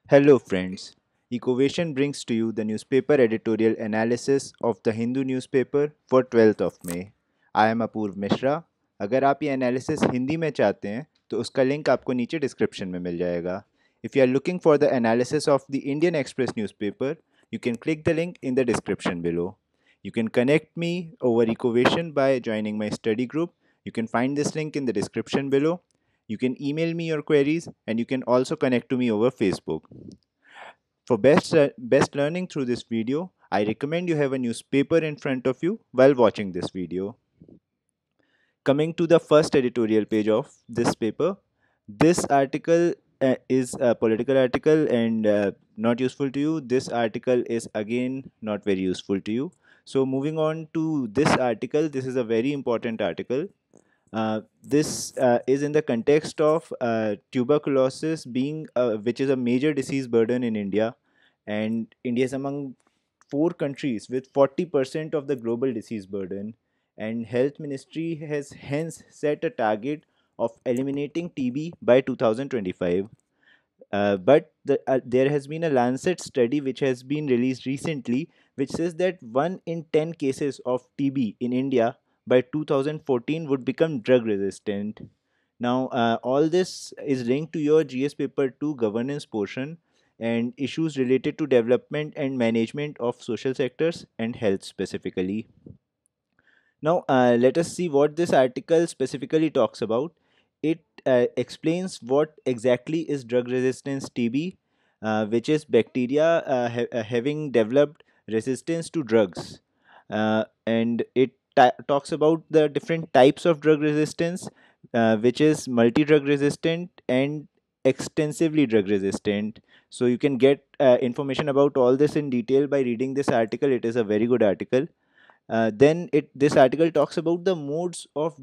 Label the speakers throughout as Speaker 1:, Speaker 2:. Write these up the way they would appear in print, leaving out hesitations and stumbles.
Speaker 1: Hello, friends. Ecovation brings to you the newspaper editorial analysis of the Hindu newspaper for 12th of May. I am अपूर्व मिश्रा. अगर आप ये analysis Hindi में चाहते हैं तो उसका लिंक आपको नीचे डिस्क्रिप्शन में मिल जाएगा. If you are looking for the analysis of the Indian Express newspaper, you can click the link in the description below. You can connect me over Ecovation by joining my study group. You can find this link in the description below. You can email me your queries and you can also connect to me over Facebook. For best learning through this video, I recommend you have a newspaper in front of you while watching this video. Coming to the first editorial page of this paper, this article is a political article and not useful to you. This article is again not very useful to you. So moving on to this article, this is a very important article. This is in the context of tuberculosis being which is a major disease burden in India, and India is among four countries with 40% of the global disease burden, and Health Ministry has hence set a target of eliminating TB by 2025. But there has been a Lancet study which has been released recently, which says that 1 in 10 cases of TB in India by 2014 would become drug resistant. Now, all this is linked to your GS paper 2 governance portion and issues related to development and management of social sectors and health specifically. Now, let us see what this article specifically talks about. It explains what exactly is drug resistance TB, which is bacteria having developed resistance to drugs. And it talks about the different types of drug resistance, which is multi drug resistant and extensively drug resistant. So, you can get information about all this in detail by reading this article. It is a very good article. Then this article talks about the modes of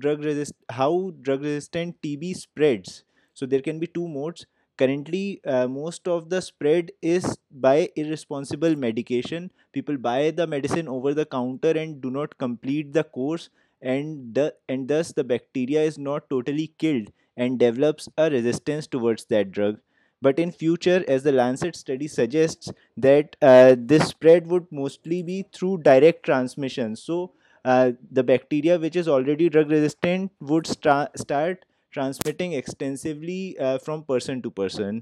Speaker 1: how drug resistant TB spreads. So there can be two modes. Currently, most of the spread is by irresponsible medication. People buy the medicine over the counter and do not complete the course, and thus the bacteria is not totally killed and develops a resistance towards that drug. But in future, as the Lancet study suggests, that this spread would mostly be through direct transmission. So the bacteria which is already drug resistant would start transmitting extensively from person to person.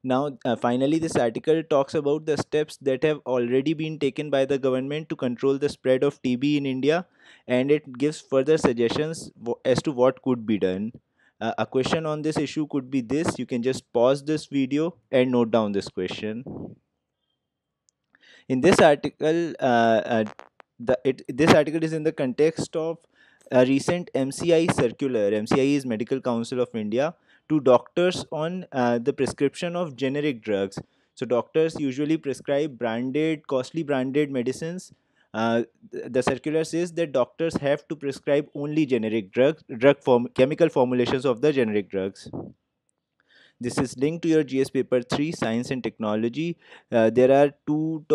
Speaker 1: Now, finally, this article talks about the steps that have already been taken by the government to control the spread of TB in India, and it gives further suggestions as to what could be done. A question on this issue could be this. You can just pause this video and note down this question. In this article, this article is in the context of a recent MCI circular. MCI is Medical Council of India, to doctors on the prescription of generic drugs. So doctors usually prescribe costly branded medicines. The circular says that doctors have to prescribe only generic chemical formulations of the generic drugs. This is linked to your GS paper 3 science and technology. There are two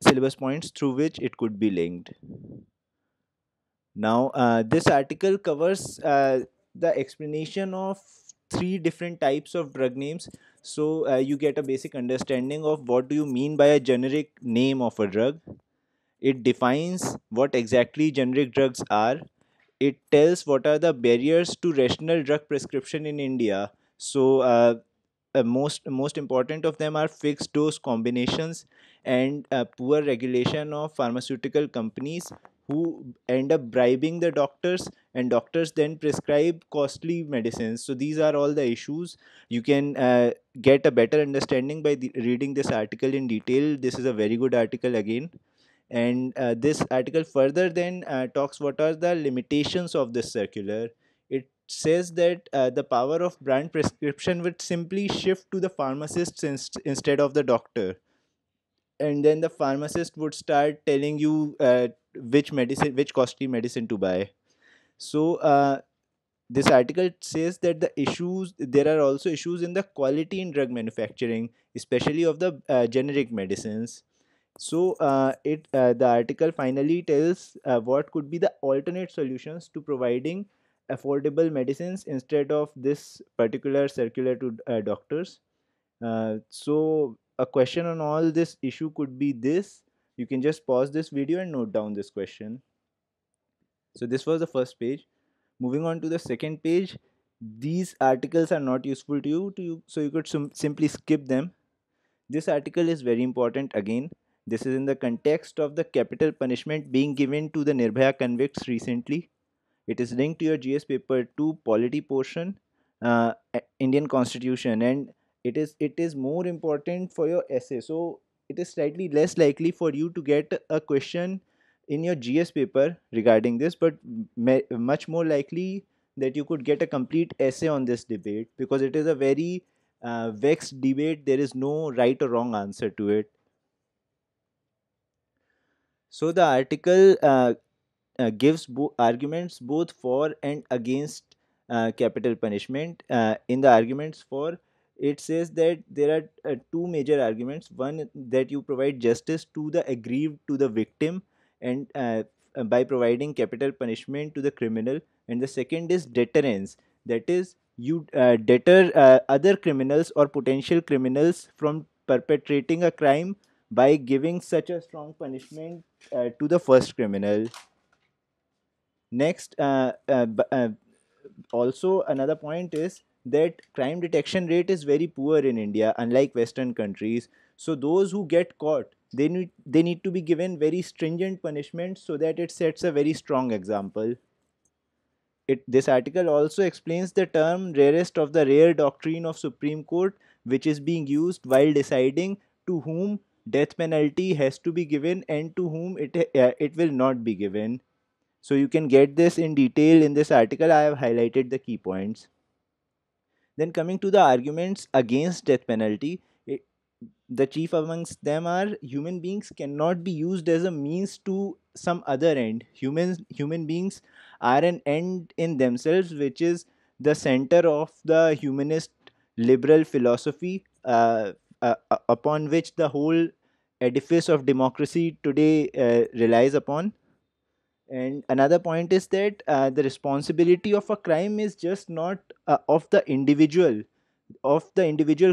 Speaker 1: syllabus points through which it could be linked. Now, this article covers the explanation of three different types of drug names. So you get a basic understanding of what do you mean by a generic name of a drug. It defines what exactly generic drugs are. It tells what are the barriers to rational drug prescription in India. So most important of them are fixed dose combinations and poor regulation of pharmaceutical companies who end up bribing the doctors, and doctors then prescribe costly medicines. So these are all the issues. You can get a better understanding by reading this article in detail. This is a very good article again, and this article further then talks what are the limitations of this circular. It says that the power of brand prescription would simply shift to the pharmacist instead of the doctor, and then the pharmacist would start telling you which costly medicine to buy. So this article says that there are also issues in the quality in drug manufacturing, especially of the generic medicines. So the article finally tells what could be the alternate solutions to providing affordable medicines instead of this particular circular to doctors. So a question on all this issue could be this. You can just pause this video and note down this question. So this was the first page. Moving on to the second page, these articles are not useful to you, so you could simply skip them. This article is very important again. This is in the context of the capital punishment being given to the Nirbhaya convicts recently. It is linked to your GS paper 2 polity portion, Indian Constitution, and it is more important for your essay. So it is slightly less likely for you to get a question in your GS paper regarding this, but much more likely that you could get a complete essay on this debate, because it is a very vexed debate. There is no right or wrong answer to it. So the article gives arguments both for and against capital punishment. In the arguments for, it says that there are two major arguments. One, that you provide justice to the aggrieved, to the victim, and by providing capital punishment to the criminal. And the second is deterrence. That is, you deter other criminals or potential criminals from perpetrating a crime by giving such a strong punishment to the first criminal. Next, also another point is that crime detection rate is very poor in India, unlike Western countries. So those who get caught, they need to be given very stringent punishment so that it sets a very strong example. This article also explains the term rarest of the rare doctrine of Supreme Court, which is being used while deciding to whom death penalty has to be given and to whom it will not be given. So you can get this in detail in this article. I have highlighted the key points. Then coming to the arguments against death penalty, the chief amongst them are human beings cannot be used as a means to some other end. Human beings are an end in themselves, which is the center of the humanist liberal philosophy, upon which the whole edifice of democracy today relies upon. And another point is that the responsibility of a crime is just not of the individual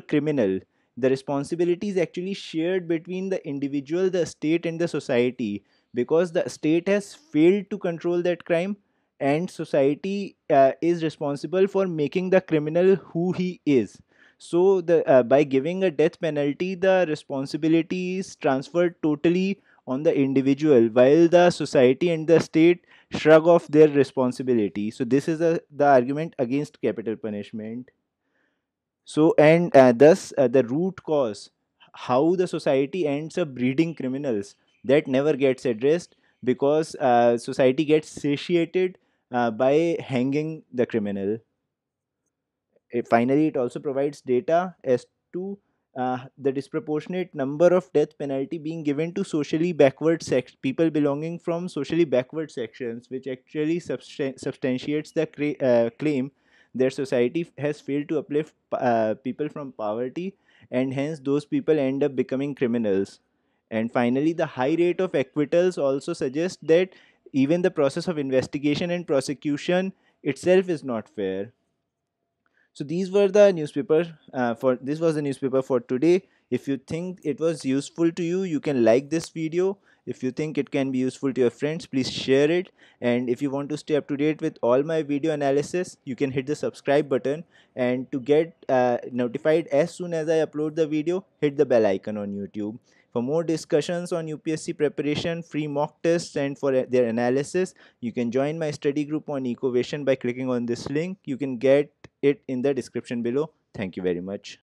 Speaker 1: criminal. The responsibility is actually shared between the individual, the state, and the society, because the state has failed to control that crime, and society is responsible for making the criminal who he is. So by giving a death penalty, the responsibility is transferred totally on the individual, while the society and the state shrug off their responsibility. So this is the argument against capital punishment. So, and thus the root cause, how the society ends up breeding criminals, that never gets addressed, because society gets satiated by hanging the criminal. Finally, it also provides data as to the disproportionate number of death penalty being given to socially backward people belonging from socially backward sections, which actually substantiates the claim that society has failed to uplift people from poverty, and hence those people end up becoming criminals. And finally, the high rate of acquittals also suggests that even the process of investigation and prosecution itself is not fair. So these were the newspaper for this was the newspaper for today. If you think it was useful to you, you can like this video. If you think it can be useful to your friends, please share it. And if you want to stay up to date with all my video analysis, you can hit the subscribe button. And to get notified as soon as I upload the video, hit the bell icon on YouTube. For more discussions on UPSC preparation, free mock tests, and for their analysis, you can join my study group on Ecovation by clicking on this link. You can get it in the description below. Thank you very much.